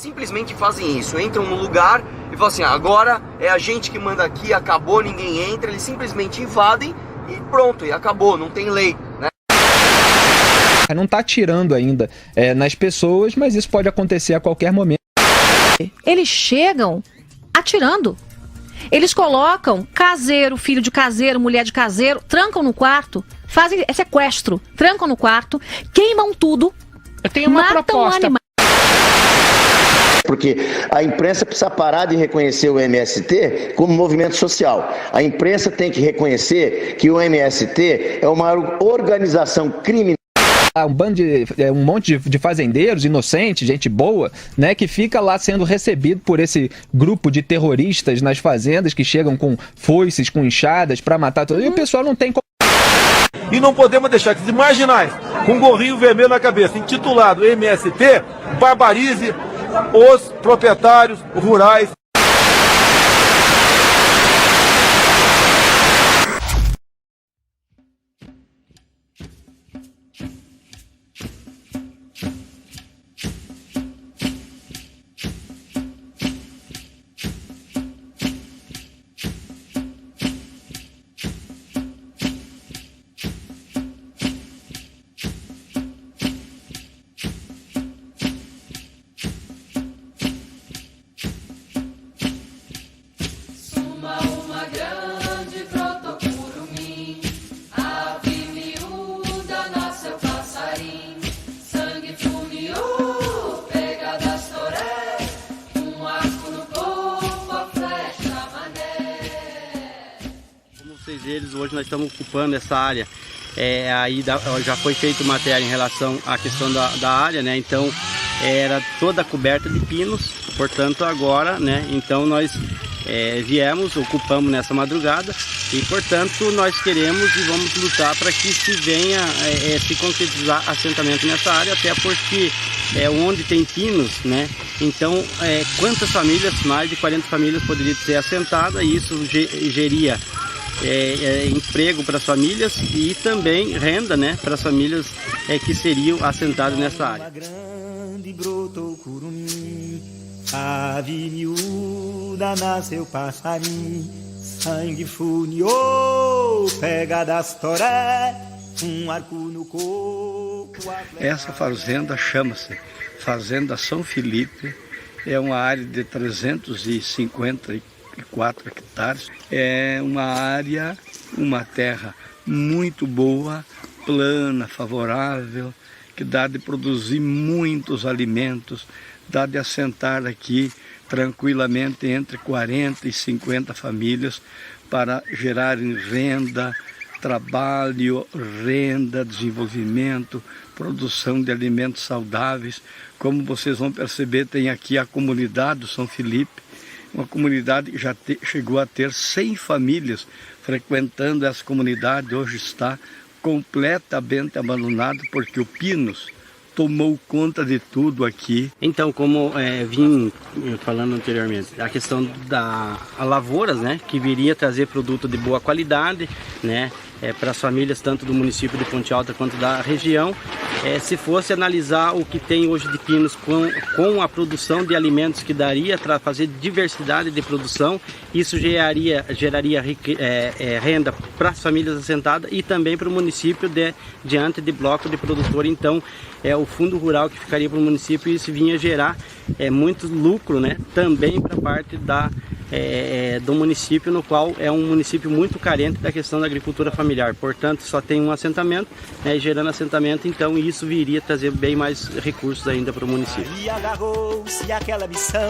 simplesmente fazem isso, entram no lugar e falam assim, agora é a gente que manda aqui, acabou, ninguém entra, eles simplesmente invadem e pronto, e acabou, não tem lei, né? Não está atirando ainda nas pessoas, mas isso pode acontecer a qualquer momento. Eles chegam atirando. Eles colocam caseiro, filho de caseiro, mulher de caseiro, trancam no quarto, fazem sequestro, trancam no quarto, queimam tudo, Eu tenho uma matam proposta. animais. Porque a imprensa precisa parar de reconhecer o MST como movimento social. A imprensa tem que reconhecer que o MST é uma organização criminosa. Um monte de fazendeiros inocentes, gente boa, né, que fica lá sendo recebido por esse grupo de terroristas nas fazendas que chegam com foices, com enxadas para matar todo. E o pessoal não tem como. E não podemos deixar que os marginais, com um gorrinho vermelho na cabeça, intitulado MST, barbarize os proprietários rurais. Hoje nós estamos ocupando essa área, já foi feito matéria em relação à questão da área, né? Então era toda coberta de pinos, portanto agora, né? Então nós viemos, ocupamos nessa madrugada e portanto nós queremos e vamos lutar para que se venha se concretizar assentamento nessa área, até porque onde tem pinos, né? Então quantas famílias, mais de 40 famílias poderiam ser assentadas e isso geria emprego para as famílias e também renda, né, para as famílias que seriam assentadas nessa área. Grande brotou curumim, ave miúda nasceu passarim, sangue funiou, pega das toré, um arco no corpo. Essa fazenda chama-se Fazenda São Felipe, é uma área de 354 hectares, é uma área, uma terra muito boa, plana, favorável, que dá de produzir muitos alimentos, dá de assentar aqui tranquilamente entre 40 e 50 famílias para gerarem renda, trabalho, renda, desenvolvimento, produção de alimentos saudáveis. Como vocês vão perceber, tem aqui a comunidade do São Felipe, uma comunidade que já chegou a ter 100 famílias frequentando essa comunidade. Hoje está completamente abandonado porque o Pinos tomou conta de tudo aqui. Então, como vim falando anteriormente, a questão da lavouras, né, que viria trazer produto de boa qualidade, né, para as famílias tanto do município de Ponte Alta quanto da região. Se fosse analisar o que tem hoje de pinos com a produção de alimentos que daria para fazer diversidade de produção, isso geraria renda para as famílias assentadas e também para o município diante de bloco de produtor. Então, o fundo rural que ficaria para o município, isso vinha gerar muito lucro, né, também para a parte do município, no qual é um município muito carente da questão da agricultura familiar. Portanto, só tem um assentamento, né, gerando assentamento, então isso viria trazer bem mais recursos ainda para o município. E agarrou-se àquela missão,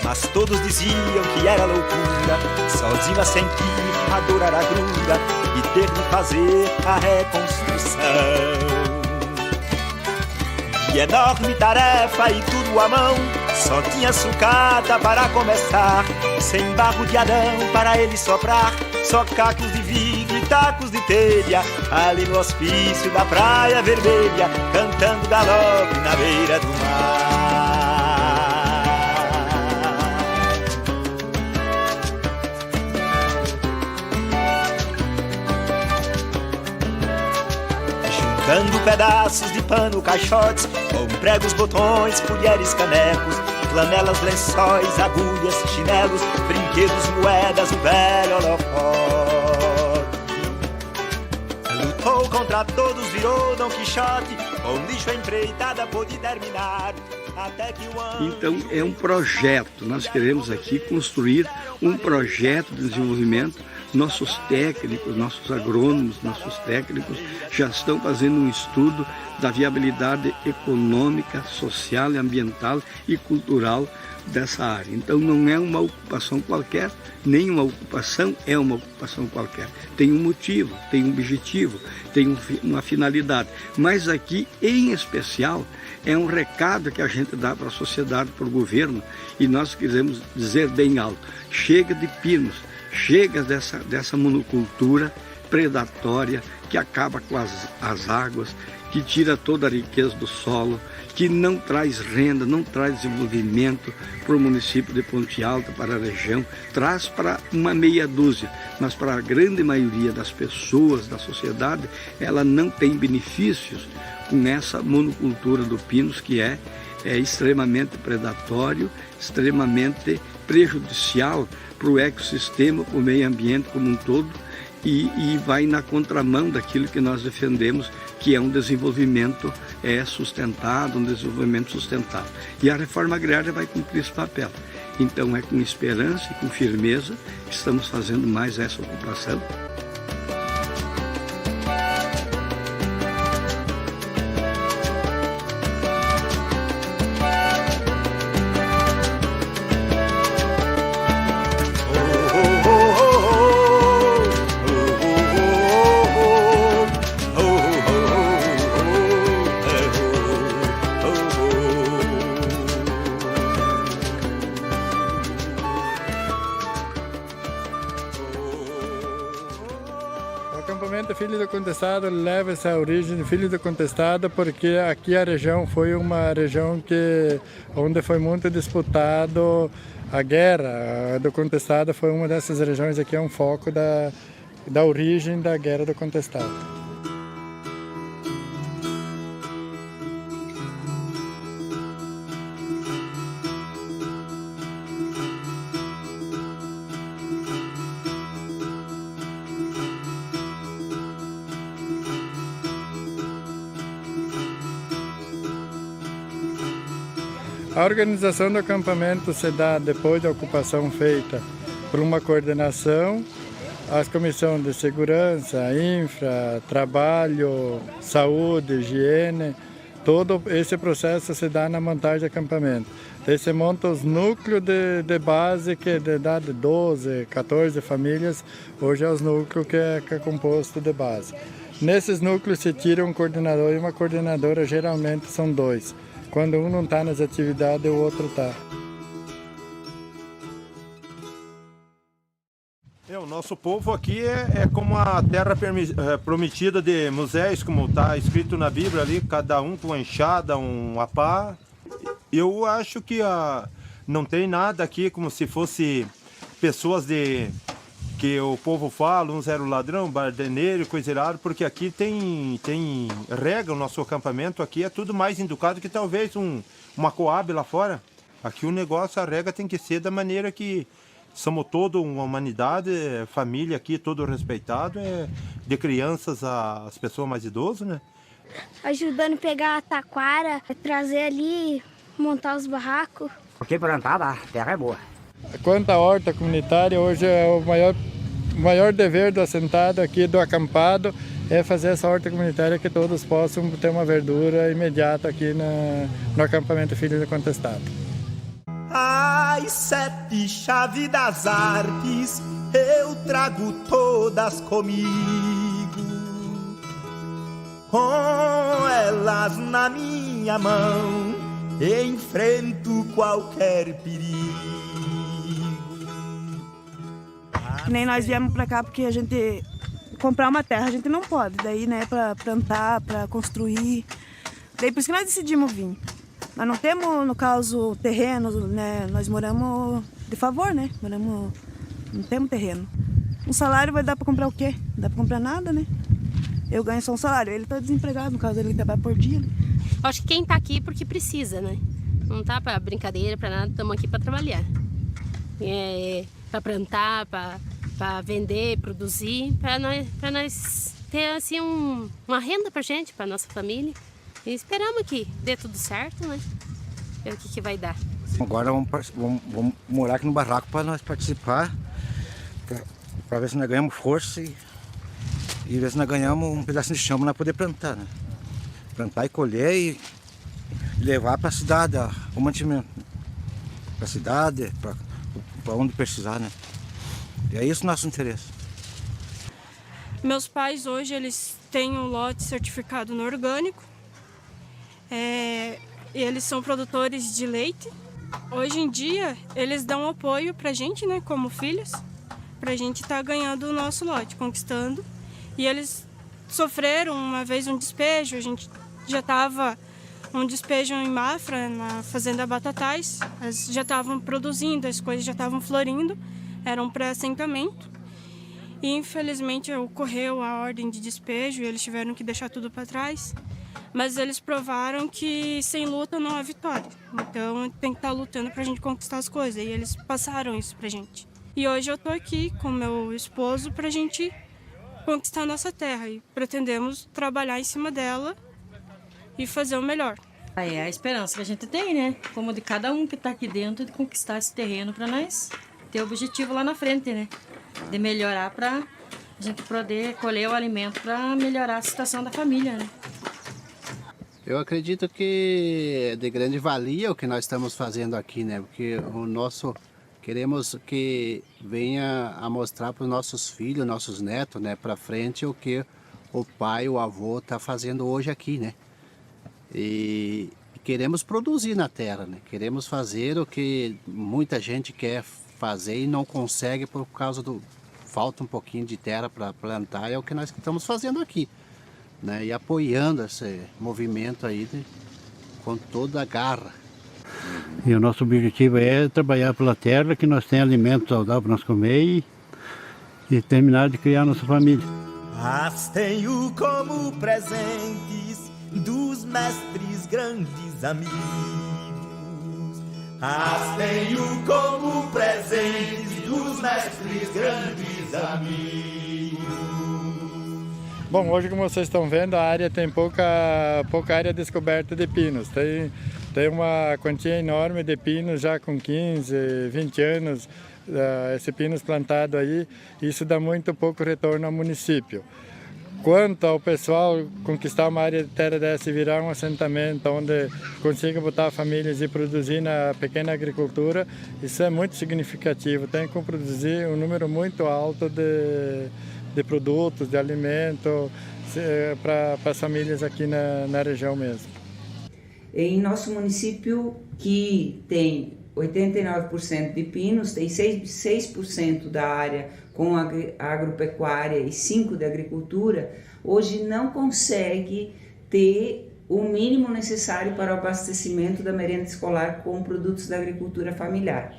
mas todos diziam que era loucura, sozinho a sentir a dor aragrura e ter de fazer a reconstrução. E enorme tarefa e tudo à mão, só tinha sucata para começar, sem barro de Adão para ele soprar, só cacos de vidro e tacos de telha, ali no hospício da Praia Vermelha, cantando galope na beira do mar. Juntando pedaços de pano, caixotes, com pregos, botões, colheres, canecos, flanelas, lençóis, agulhas, chinelos, brinquedos, moedas, um velho holofote. Lutou contra todos, virou Dom Quixote, com lixo a empreitada pôde terminar. Até que o ano... Então é um projeto, nós queremos aqui construir um projeto de desenvolvimento. Nossos técnicos, nossos agrônomos, nossos técnicos já estão fazendo um estudo da viabilidade econômica, social, ambiental e cultural dessa área. Então não é uma ocupação qualquer, nem uma ocupação é uma ocupação qualquer. Tem um motivo, tem um objetivo, tem uma finalidade. Mas aqui, em especial, é um recado que a gente dá para a sociedade, para o governo, e nós queremos dizer bem alto: chega de pinos, chega dessa monocultura predatória que acaba com as águas, que tira toda a riqueza do solo, que não traz renda, não traz desenvolvimento para o município de Ponte Alta, para a região, traz para uma meia dúzia, mas para a grande maioria das pessoas, da sociedade, ela não tem benefícios com essa monocultura do pinos, que é extremamente predatório, extremamente prejudicial para o ecossistema, para o meio ambiente como um todo, e vai na contramão daquilo que nós defendemos, que é um desenvolvimento sustentado, um desenvolvimento sustentável. E a reforma agrária vai cumprir esse papel. Então é com esperança e com firmeza que estamos fazendo mais essa ocupação. Filho do Contestado leva essa origem de Filho do Contestado porque aqui a região foi uma região onde foi muito disputado a guerra do Contestado. Foi uma dessas regiões aqui, é um foco da origem da Guerra do Contestado. A organização do acampamento se dá depois da ocupação feita por uma coordenação, as comissões de segurança, infra, trabalho, saúde, higiene, todo esse processo se dá na montagem de acampamento. Daí se monta os núcleos de base, que de idade de 12, 14 famílias, hoje é os núcleos que é composto de base. Nesses núcleos se tira um coordenador e uma coordenadora, geralmente são dois. Quando um não está nas atividades, o outro está. O nosso povo aqui é como a terra prometida de Moisés, como está escrito na Bíblia ali, cada um com uma enxada, uma pá. Eu acho que não tem nada aqui como se fosse pessoas que o povo fala, uns eram ladrão, bardeneiro, coisa errada, porque aqui tem regra, o nosso acampamento aqui é tudo mais educado que talvez uma Coab lá fora. Aqui o negócio, a regra tem que ser da maneira que somos toda uma humanidade, família aqui, todo respeitado, de crianças às pessoas mais idosas, né? Ajudando a pegar a taquara, trazer ali, montar os barracos. Porque plantar a terra é boa. Quanto à horta comunitária, hoje é o maior dever do assentado aqui, do acampado, é fazer essa horta comunitária que todos possam ter uma verdura imediata aqui no acampamento Filho do Contestado. As 7 chaves das artes eu trago todas comigo, com elas na minha mão enfrento qualquer perigo. Que nem nós viemos pra cá porque a gente comprar uma terra a gente não pode, daí, né, pra plantar, pra construir. Daí por isso que nós decidimos vir. Nós não temos, no caso, terreno, né, nós moramos de favor, né, não temos terreno. Um salário vai dar pra comprar o quê? Não dá pra comprar nada, né. Eu ganho só um salário, ele tá desempregado, no caso ele trabalha por dia. Né? Acho que quem tá aqui porque precisa, né. Não tá para brincadeira, para nada, estamos aqui para trabalhar. Para plantar, para vender, produzir, para nós ter assim uma renda para gente, para nossa família. E esperamos que dê tudo certo, né? Ver o que vai dar. Agora vamos morar aqui no barraco para nós participar, para ver se nós ganhamos força e ver se nós ganhamos um pedacinho de chão para nós poder plantar, né? Plantar e colher e levar para a cidade o mantimento. Para a cidade, para onde precisar, né? E é isso o nosso interesse. Meus pais hoje eles têm um lote certificado no orgânico. E eles são produtores de leite. Hoje em dia, eles dão apoio pra gente, né, como filhos, pra gente estar ganhando o nosso lote, conquistando. E eles sofreram uma vez um despejo, a gente já estava um despejo em Mafra, na fazenda Batatais, eles já estavam produzindo, as coisas já estavam florindo, era um pré-assentamento. E infelizmente ocorreu a ordem de despejo e eles tiveram que deixar tudo para trás. Mas eles provaram que sem luta não há vitória. Então tem que estar lutando para a gente conquistar as coisas. E eles passaram isso para a gente. E hoje eu estou aqui com meu esposo para a gente conquistar a nossa terra. E pretendemos trabalhar em cima dela e fazer o melhor. É a esperança que a gente tem, né? Como de cada um que está aqui dentro, de conquistar esse terreno para nós ter o objetivo lá na frente, né? De melhorar para a gente poder colher o alimento para melhorar a situação da família, né? Eu acredito que é de grande valia o que nós estamos fazendo aqui, né? Porque queremos que venha a mostrar para os nossos filhos, nossos netos, né, para frente o que o pai, o avô está fazendo hoje aqui, né? E queremos produzir na terra, né? Queremos fazer o que muita gente quer fazer e não consegue por causa falta um pouquinho de terra para plantar, é o que nós estamos fazendo aqui. Né, e apoiando esse movimento aí, né, com toda a garra. E o nosso objetivo é trabalhar pela terra, que nós tenhamos alimento saudável para nós comer e terminar de criar nossa família. As tenho como presentes dos mestres grandes amigos. As tenho como presentes dos mestres grandes amigos. Bom, hoje como vocês estão vendo, a área tem pouca área descoberta de pinos. Tem uma quantia enorme de pinos já com 15, 20 anos, esse pinos plantado aí, isso dá muito pouco retorno ao município. Quanto ao pessoal conquistar uma área de terra dessa e virar um assentamento onde consiga botar famílias e produzir na pequena agricultura, isso é muito significativo. Tem que produzir um número muito alto de produtos, de alimento para as famílias aqui na região mesmo. Em nosso município, que tem 89% de pinos, tem 6% da área com agropecuária e 5% de agricultura, hoje não consegue ter o mínimo necessário para o abastecimento da merenda escolar com produtos da agricultura familiar.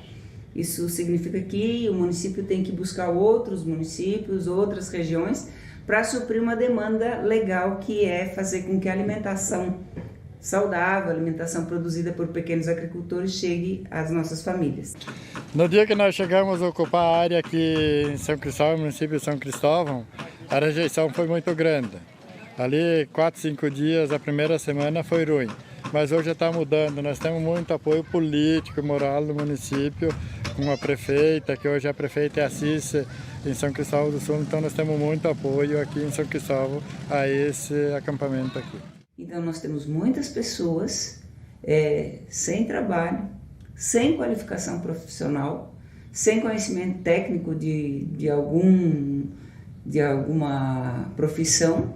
Isso significa que o município tem que buscar outros municípios, outras regiões, para suprir uma demanda legal, que é fazer com que a alimentação saudável, a alimentação produzida por pequenos agricultores, chegue às nossas famílias. No dia que nós chegamos a ocupar a área aqui em São Cristóvão, município de São Cristóvão, a rejeição foi muito grande. Ali, 4, 5 dias, a primeira semana foi ruim. Mas hoje já está mudando, nós temos muito apoio político e moral do município, com a prefeita, que hoje a prefeita é a Cícia, em São Cristóvão do Sul, então nós temos muito apoio aqui em São Cristóvão a esse acampamento aqui. Então nós temos muitas pessoas sem trabalho, sem qualificação profissional, sem conhecimento técnico de alguma profissão,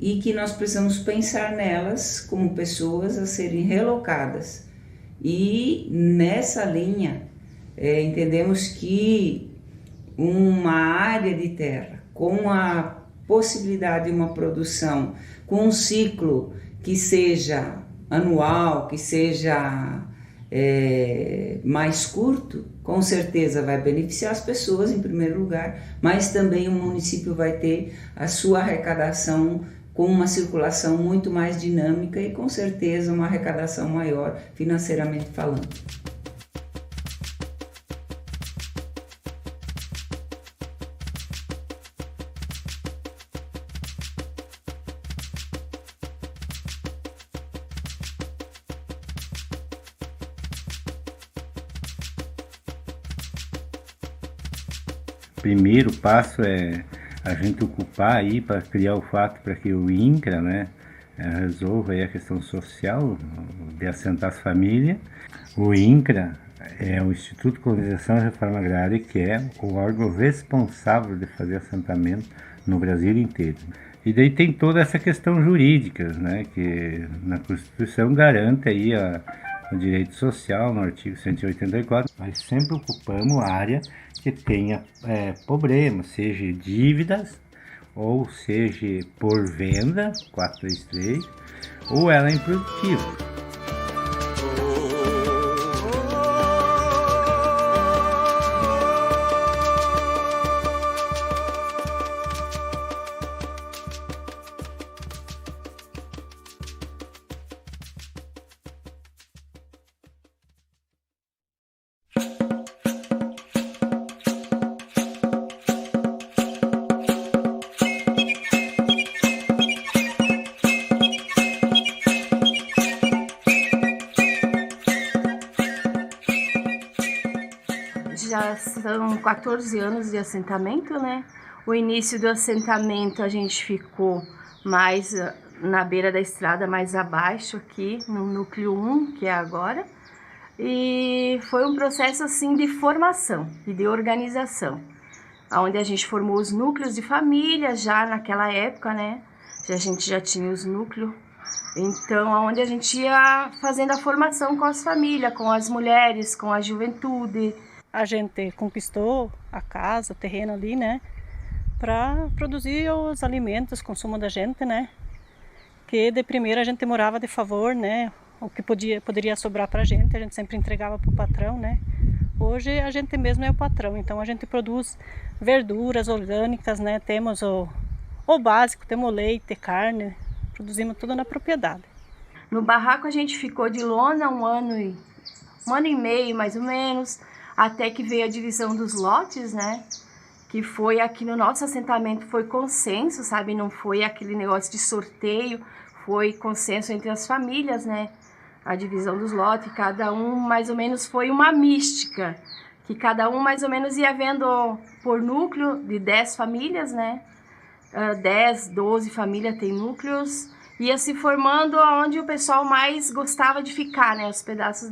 e que nós precisamos pensar nelas como pessoas a serem relocadas. E nessa linha, entendemos que uma área de terra com a possibilidade de uma produção, com um ciclo que seja anual, que seja mais curto, com certeza vai beneficiar as pessoas em primeiro lugar, mas também o município vai ter a sua arrecadação com uma circulação muito mais dinâmica e com certeza uma arrecadação maior financeiramente falando. Primeiro passo é a gente ocupar aí para criar o fato para que o INCRA, né, resolva aí a questão social de assentar as famílias. O INCRA é o Instituto de Colonização e Reforma Agrária, que é o órgão responsável de fazer assentamento no Brasil inteiro. E daí tem toda essa questão jurídica, né, que na Constituição garante aí o direito social no artigo 184. Nós sempre ocupamos a área que tenha problema, seja dívidas, ou seja por venda, 433, ou ela é improdutiva. Já são 14 anos de assentamento, né? O início do assentamento a gente ficou mais na beira da estrada, mais abaixo aqui, no núcleo 1, que é agora. E foi um processo assim de formação e de organização, onde a gente formou os núcleos de família já naquela época, né? A gente já tinha os núcleos. Então, onde a gente ia fazendo a formação com as famílias, com as mulheres, com a juventude. A gente conquistou a casa, o terreno ali, né, para produzir os alimentos, o consumo da gente, né, que de primeira a gente morava de favor, né, o que poderia sobrar para a gente sempre entregava para o patrão, né. Hoje a gente mesmo é o patrão, então a gente produz verduras orgânicas, né, temos o básico, temos leite, carne, produzimos tudo na propriedade. No barraco a gente ficou de lona um ano e meio, mais ou menos, até que veio a divisão dos lotes, né? Que foi aqui no nosso assentamento, foi consenso, sabe? Não foi aquele negócio de sorteio, foi consenso entre as famílias, né? A divisão dos lotes, cada um mais ou menos foi uma mística, que cada um mais ou menos ia vendo por núcleo de 10 famílias, né? 10, 12 famílias tem núcleos, ia se formando onde o pessoal mais gostava de ficar, né? Os pedaços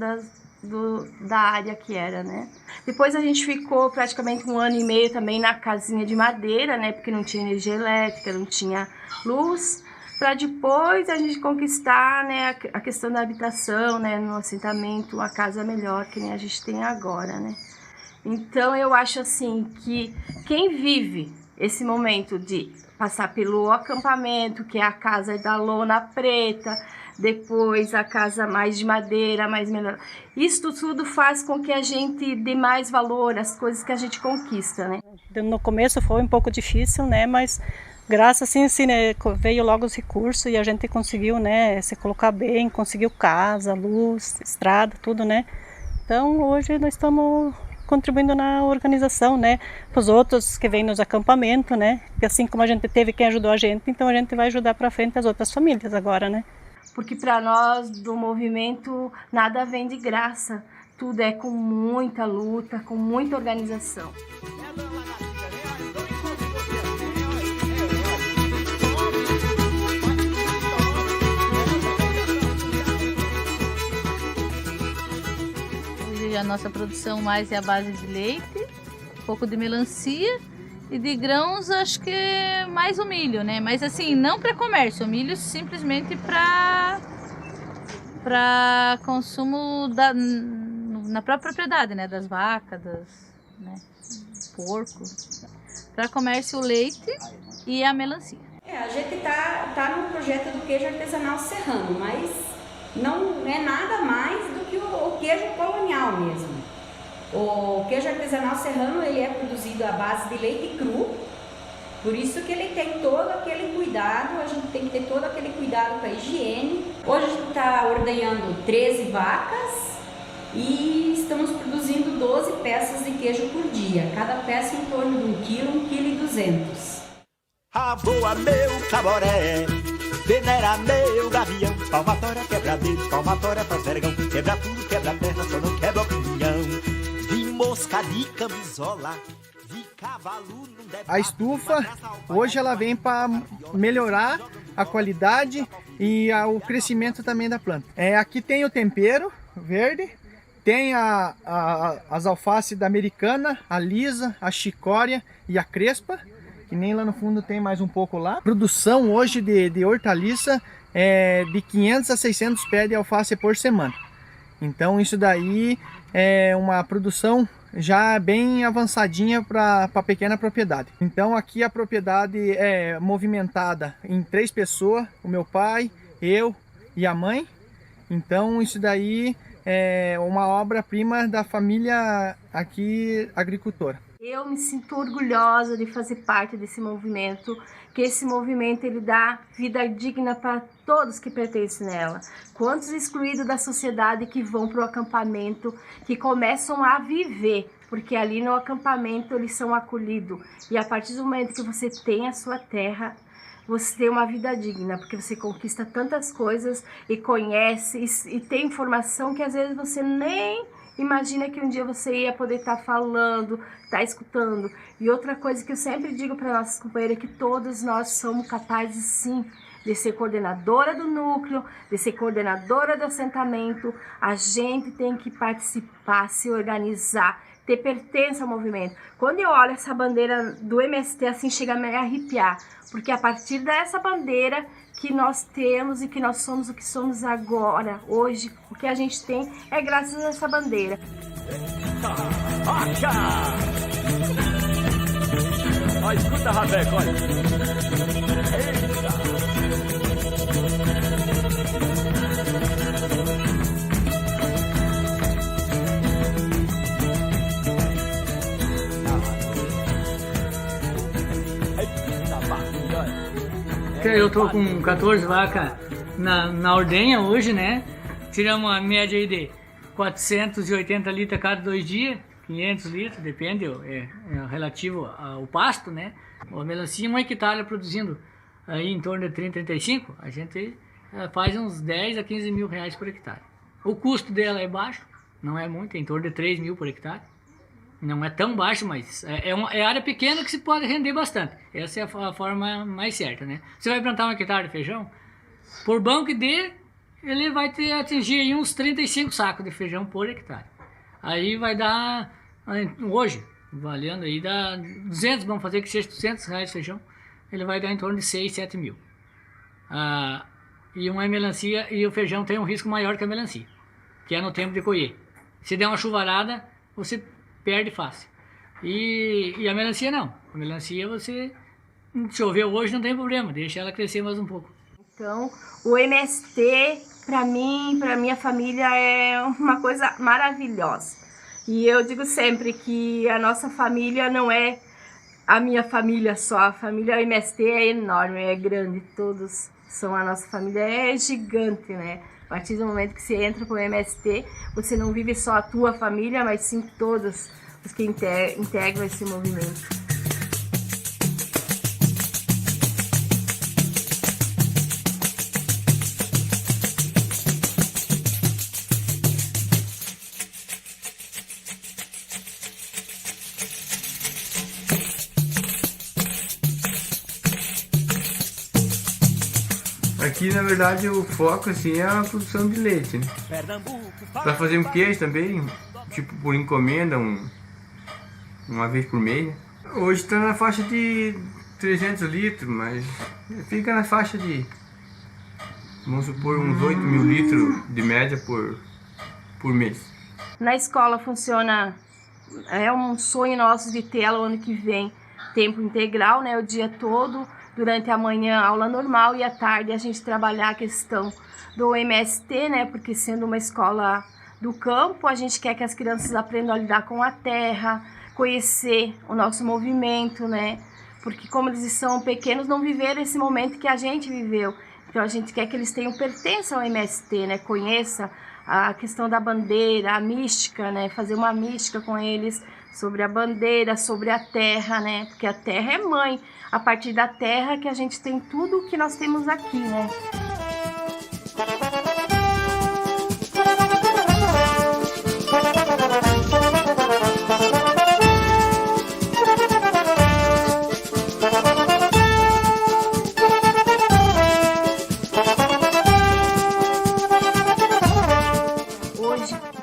da área que era, né? Depois a gente ficou praticamente um ano e meio também na casinha de madeira, né? Porque não tinha energia elétrica, não tinha luz, para depois a gente conquistar, né, a questão da habitação, né? No assentamento, uma casa melhor que nem a gente tem agora, né? Então eu acho assim que quem vive esse momento de passar pelo acampamento, que é a casa da lona preta, depois a casa mais de madeira, mais melhor. Isso tudo faz com que a gente dê mais valor às coisas que a gente conquista, né? No começo foi um pouco difícil, né? Mas graças assim, né, veio logo os recursos e a gente conseguiu, né, se colocar bem, conseguiu casa, luz, estrada, tudo, né? Então hoje nós estamos contribuindo na organização, né, para os outros que vêm nos acampamentos, né? Porque assim como a gente teve quem ajudou a gente, então a gente vai ajudar para frente as outras famílias agora, né? Porque para nós do movimento nada vem de graça, tudo é com muita luta, com muita organização. Hoje a nossa produção mais é a base de leite, um pouco de melancia e de grãos, acho que mais o milho, né? Mas assim, não para comércio, o milho simplesmente para consumo na própria propriedade, né? Das vacas, né? Porco. Para comércio o leite e a melancia. A gente tá no projeto do queijo artesanal serrano, mas não é nada mais do que o queijo colonial mesmo. O queijo artesanal serrano ele é produzido à base de leite cru, Por isso que ele tem todo aquele cuidado, a gente tem que ter todo aquele cuidado com a higiene. Hoje a gente está ordenhando 13 vacas e estamos produzindo 12 peças de queijo por dia. Cada peça em torno de 1 kg, 1,2 kg. Avoa meu caboré, venera meu gavião, palmatória quebra dedo, palmatória faz vergão, quebra tudo, quebra perna, só não quebra opinião. Vi mosca de camisola, vi cavalo num debate. A estufa, hoje ela vem para melhorar a qualidade e o crescimento também da planta. Aqui tem o tempero verde, tem as alfaces da americana, a lisa, a chicória e a crespa, que nem lá no fundo tem mais um pouco lá. Produção hoje de hortaliça é de 500 a 600 pés de alface por semana. Então isso daí é uma produção já bem avançadinha para pequena propriedade. Então aqui a propriedade é movimentada em 3 pessoas, o meu pai, eu e a mãe. Então isso daí é uma obra-prima da família aqui agricultora. Eu me sinto orgulhosa de fazer parte desse movimento, que esse movimento ele dá vida digna para todos que pertencem nela. Quantos excluídos da sociedade que vão para o acampamento, que começam a viver, porque ali no acampamento eles são acolhidos. E a partir do momento que você tem a sua terra, você tem uma vida digna, porque você conquista tantas coisas e conhece e tem informação que às vezes você nem imagina que um dia você ia poder estar falando, estar escutando. E outra coisa que eu sempre digo para nossas companheiras é que todos nós somos capazes sim de ser coordenadora do núcleo, de ser coordenadora do assentamento. A gente tem que participar, se organizar, ter pertença ao movimento. Quando eu olho essa bandeira do MST assim, chega a me arrepiar, porque a partir dessa bandeira que nós temos e que nós somos o que somos agora, hoje, o que a gente tem é graças a essa bandeira. Ó, escuta, Rabeco, olha. Eu tô com 14 vacas na ordenha hoje, né? Tiramos uma média aí de 480 litros a cada 2 dias, 500 litros, depende, é relativo ao pasto, né? A melancia, 1 hectare produzindo aí em torno de 30, 35, a gente faz uns 10 a 15 mil reais por hectare. O custo dela é baixo, não é muito, é em torno de 3 mil por hectare. Não é tão baixo, mas é área pequena que se pode render bastante. Essa é a forma mais certa, né? Você vai plantar 1 hectare de feijão, por bom que dê, ele vai atingir aí uns 35 sacos de feijão por hectare. Aí vai dar, hoje, valendo aí, dá 200, vamos fazer que seja 200 reais de feijão, ele vai dar em torno de 6, 7 mil. E uma melancia, e o feijão tem um risco maior que a melancia, que é no tempo de colher. Se der uma chuvarada, você perde fácil. E a melancia não. A melancia você choveu hoje, não tem problema, deixa ela crescer mais um pouco. Então, o MST, para mim, para minha família, é uma coisa maravilhosa. E eu digo sempre que a nossa família não é a minha família só, a família MST é enorme, é grande, todos são a nossa família, é gigante, né? A partir do momento que você entra para o MST, você não vive só a tua família, mas sim todos os que integram esse movimento. Aqui, na verdade, o foco assim, é a produção de leite, né? Para fazer um queijo também, tipo por encomenda, uma vez por mês. Hoje está na faixa de 300 litros, mas fica na faixa de, vamos supor, uns 8 mil litros de média por mês. Na escola funciona, é um sonho nosso de ter ela o ano que vem, tempo integral, né, o dia todo. Durante a manhã, aula normal, e à tarde a gente trabalhar a questão do MST, né? Porque sendo uma escola do campo, a gente quer que as crianças aprendam a lidar com a terra, conhecer o nosso movimento, né? porque como eles são pequenos, não viveram esse momento que a gente viveu. Então a gente quer que eles tenham pertença ao MST, né? Conheça a questão da bandeira, a mística, né? Fazer uma mística com eles sobre a bandeira, sobre a terra, né? Porque a terra é mãe. A partir da terra que a gente tem tudo o que nós temos aqui, né?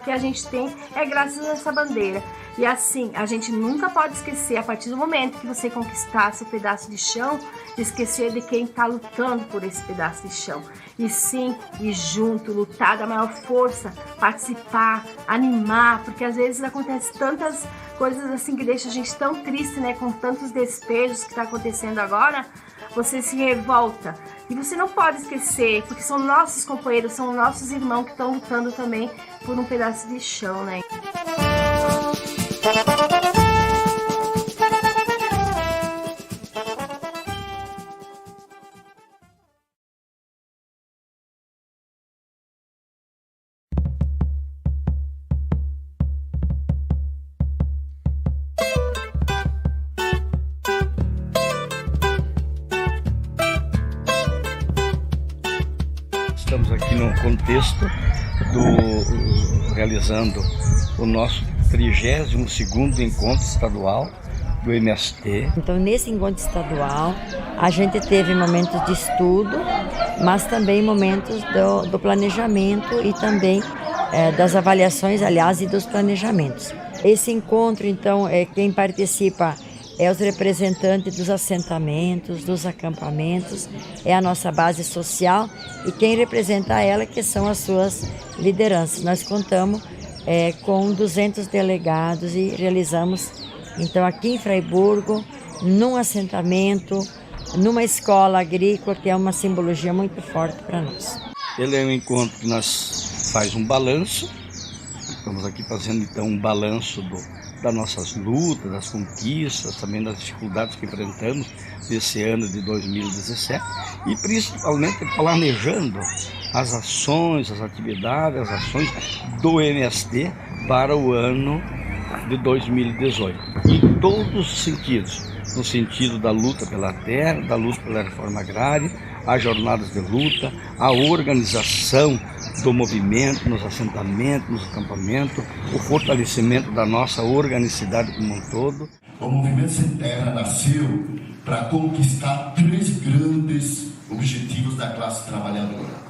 A gente tem é graças a essa bandeira. E assim, a gente nunca pode esquecer, a partir do momento que você conquistar seu pedaço de chão, de esquecer de quem está lutando por esse pedaço de chão. E sim, ir junto, lutar da maior força, participar, animar, porque às vezes acontece tantas coisas assim que deixam a gente tão triste, né? Com tantos despejos que está acontecendo agora, você se revolta. E você não pode esquecer, porque são nossos companheiros, são nossos irmãos que estão lutando também por um pedaço de chão, né? Estamos aqui no contexto realizando o nosso 32º encontro estadual do MST. Então, nesse encontro estadual, a gente teve momentos de estudo, mas também momentos do planejamento e também das avaliações, aliás, e dos planejamentos. Esse encontro, então, quem participa é os representantes dos assentamentos, dos acampamentos, é a nossa base social e quem representa ela que são as suas lideranças. Nós contamos com 200 delegados e realizamos, então, aqui em Fraiburgo, num assentamento, numa escola agrícola, que é uma simbologia muito forte para nós. Ele é um encontro que nós faz um balanço, estamos aqui fazendo então um balanço das nossas lutas, das conquistas, também das dificuldades que enfrentamos nesse ano de 2017 e principalmente planejando as ações, as atividades, as ações do MST para o ano de 2018, em todos os sentidos, no sentido da luta pela terra, da luta pela reforma agrária, as jornadas de luta, a organização do movimento nos assentamentos, nos acampamentos, o fortalecimento da nossa organicidade como um todo. O Movimento Sem Terra nasceu para conquistar 3 grandes objetivos da classe trabalhadora.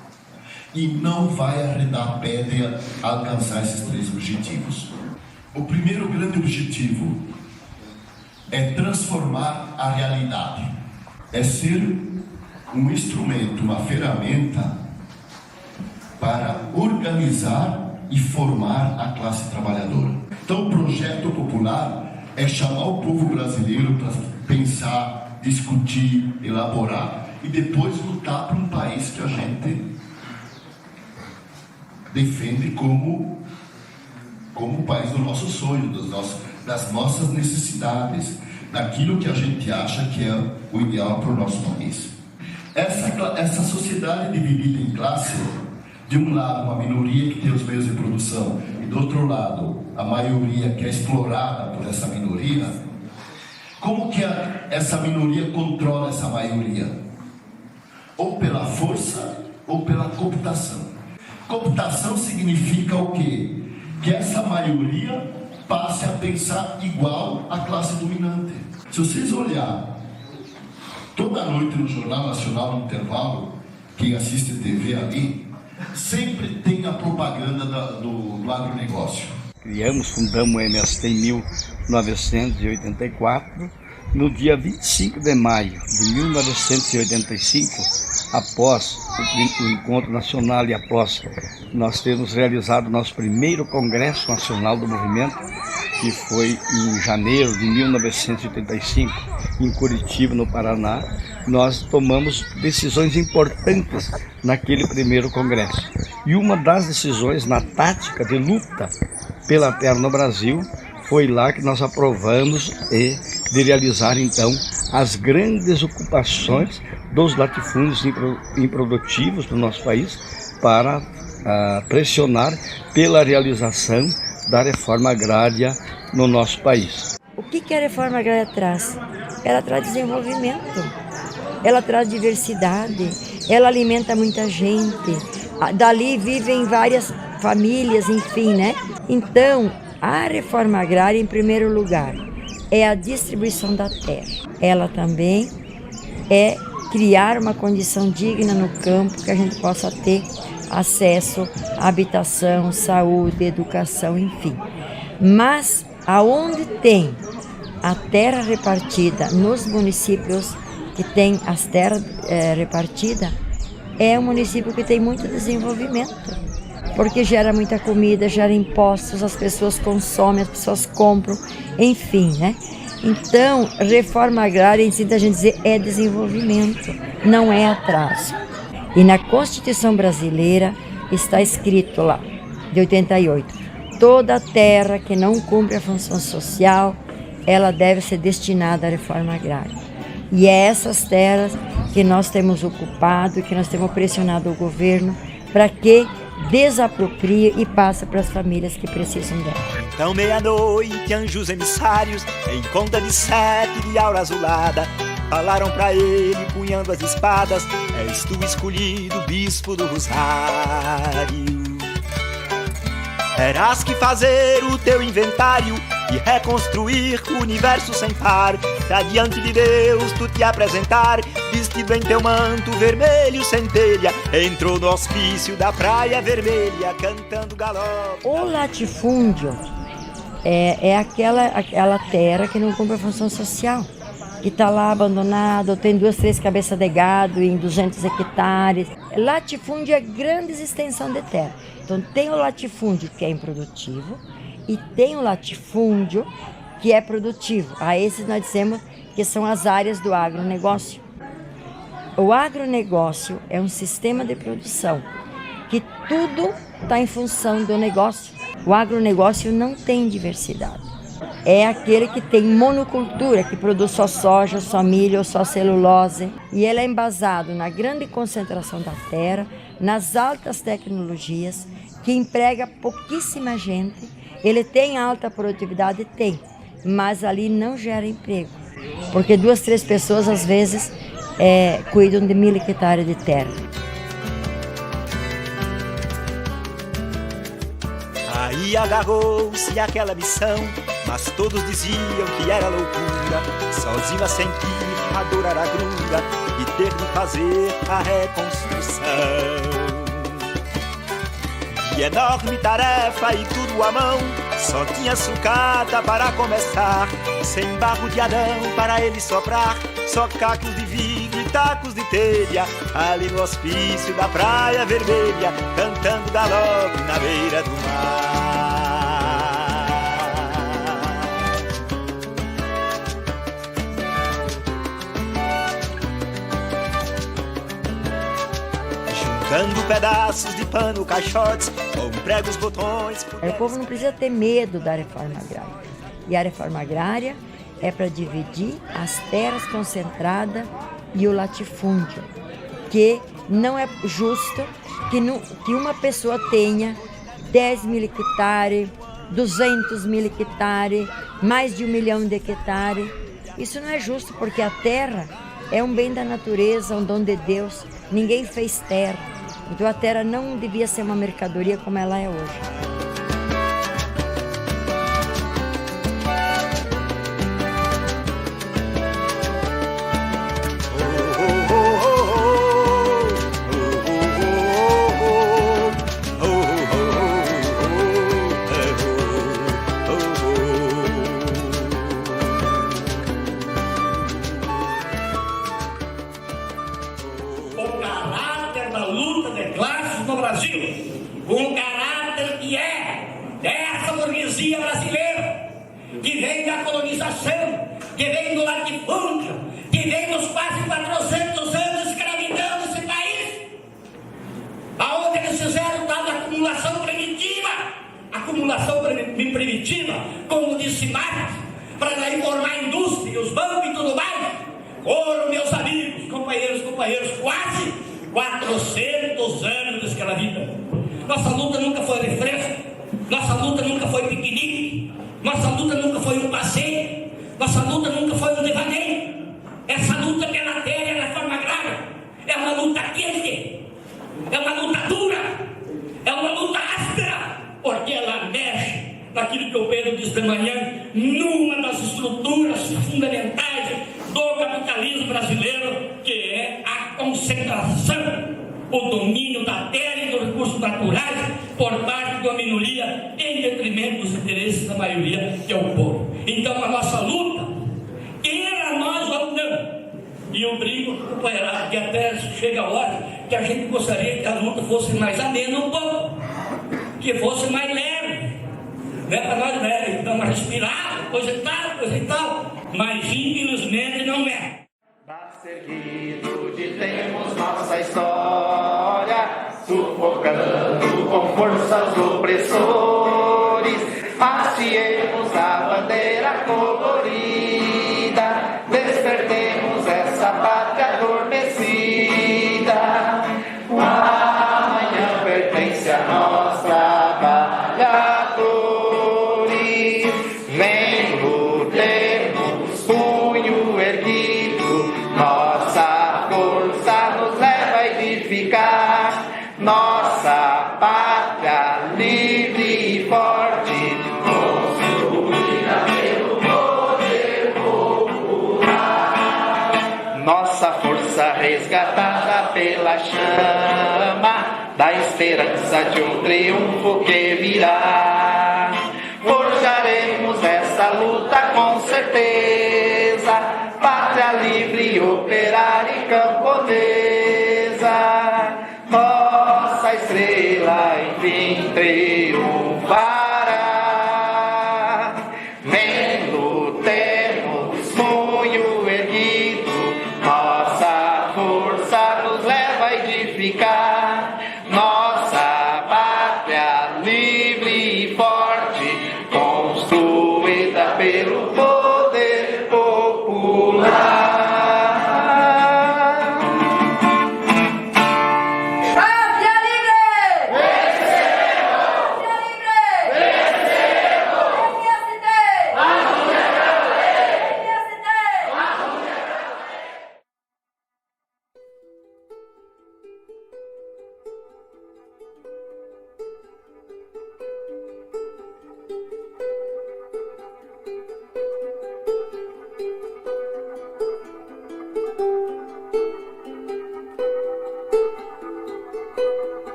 E não vai arredar pedra a alcançar esses 3 objetivos. O primeiro grande objetivo é transformar a realidade, é ser um instrumento, uma ferramenta para organizar e formar a classe trabalhadora. Então o projeto popular é chamar o povo brasileiro para pensar, discutir, elaborar e depois lutar por um país que a gente defende como o país do nosso sonho, das nossas necessidades, daquilo que a gente acha que é o ideal para o nosso país. Essa sociedade dividida em classe, de um lado uma minoria que tem os meios de produção e do outro lado a maioria que é explorada por essa minoria, como que essa minoria controla essa maioria? Ou pela força ou pela cooptação. Cooptação significa o quê? Que essa maioria passe a pensar igual à classe dominante. Se vocês olharem toda noite no Jornal Nacional, no intervalo, quem assiste TV ali, sempre tem a propaganda do agronegócio. Fundamos o MST em 1984. No dia 25 de maio de 1985, após o encontro nacional e após nós termos realizado nosso primeiro Congresso Nacional do Movimento, que foi em janeiro de 1985, em Curitiba, no Paraná, nós tomamos decisões importantes naquele primeiro congresso. E uma das decisões na tática de luta pela terra no Brasil, foi lá que nós aprovamos e de realizar então as grandes ocupações dos latifúndios improdutivos do nosso país para pressionar pela realização da reforma agrária no nosso país. O que a reforma agrária traz? Ela traz desenvolvimento, ela traz diversidade, ela alimenta muita gente, dali vivem várias famílias, enfim, né? Então, a reforma agrária, em primeiro lugar, é a distribuição da terra. Ela também é criar uma condição digna no campo, que a gente possa ter acesso à habitação, saúde, educação, enfim. Mas aonde tem a terra repartida nos municípios que tem as terras repartidas, é um município que tem muito desenvolvimento, porque gera muita comida, gera impostos, as pessoas consomem, as pessoas compram, enfim, né? Então, reforma agrária, em si, a gente dizer, é desenvolvimento, não é atraso. E na Constituição brasileira está escrito lá, de 88, toda terra que não cumpre a função social, ela deve ser destinada à reforma agrária. E é essas terras que nós temos ocupado, que nós temos pressionado o governo para que desaproprie e passe para as famílias que precisam dela. Então meia-noite, anjos emissários, em conta de 7 de aura azulada, falaram pra ele, punhando as espadas: és tu escolhido, bispo do Rosário. Terás que fazer o teu inventário e reconstruir o universo sem par, pra diante de Deus tu te apresentar, vestido em teu manto vermelho centelha, entrou no hospício da Praia Vermelha, cantando galope. O latifúndio é aquela terra que não cumpre a função social, que está lá abandonado, tem 2, 3 cabeças de gado em 200 hectares. Latifúndio é grande extensão de terra. Então tem o latifúndio que é improdutivo e tem o latifúndio que é produtivo. A esses nós dizemos que são as áreas do agronegócio. O agronegócio é um sistema de produção que tudo está em função do negócio. O agronegócio não tem diversidade. É aquele que tem monocultura, que produz só soja, só milho, só celulose. E ele é embasado na grande concentração da terra, nas altas tecnologias, que emprega pouquíssima gente. Ele tem alta produtividade? Tem, mas ali não gera emprego. Porque 2, 3 pessoas, às vezes, cuidam de 1000 hectares de terra. Aí agarrou-se aquela missão, mas todos diziam que era loucura, sozinho a sentir a dor aragrunda e ter de fazer a reconstrução. E enorme tarefa e tudo à mão, só tinha sucata para começar, sem barro de Adão para ele soprar, só cacos de vidro e tacos de telha, ali no hospício da Praia Vermelha, cantando galope na beira do mar. Juntando pedaços de pano, caixotes, com pregos, botões. O povo não precisa ter medo da reforma agrária. E a reforma agrária é para dividir as terras concentradas e o latifúndio, que não é justo que uma pessoa tenha 10.000 hectares, 200.000 hectares, mais de 1 milhão de hectares. Isso não é justo, porque a terra é um bem da natureza, um dom de Deus. Ninguém fez terra. Então a terra não devia ser uma mercadoria como ela é hoje. Um caráter que é dessa burguesia brasileira, que vem da colonização, que vem do latifúndio, que vem dos quase 400 anos de escravidão nesse país, aonde eles fizeram tal acumulação primitiva, como disse Marx, para daí formar indústria. e os bancos e tudo mais, foram, meus amigos, companheiros, quase 400 anos de escravidão. Nossa luta nunca foi refresco, nossa luta nunca foi piquenique, nossa luta nunca foi um passeio, nossa luta nunca foi um devaneio. Essa luta pela terra e a reforma agrária é uma luta quente, é uma luta dura, é uma luta áspera, porque ela mexe naquilo que o Pedro disse de manhã, numa das estruturas fundamentais do capitalismo brasileiro, que é a concentração, o domínio da terra e dos recursos naturais por parte de uma minoria em detrimento dos interesses da maioria, que é o povo. Então a nossa luta, queira nós ou não, e eu brinco, companheirada, que até chega a hora que a gente gostaria que a luta fosse mais amena um pouco, que fosse mais leve, né, para nós, né, dar uma respirada, coisa e tal, mas infelizmente não é. Erguido ditemos nossa história, sufocando com forças opressores, hasteemos a bandeira colorida, despertemos essa pátria adormecida. Amanhã pertence a nós, trabalhadores, vem lutemos, punho erguido, nossa força nos leva a edificar nossa pátria livre e forte, construída pelo poder popular. Nossa força resgatada pela chama da esperança de um triunfo que virá. Forjaremos essa luta com certeza, pátria livre, operária e camponesa. Nossa estrela enfim triunfará. Vem, lutemos, punho erguido, nossa força nos leva a edificar nossa pátria livre e forte, construída pelo poder popular.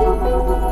Thank you.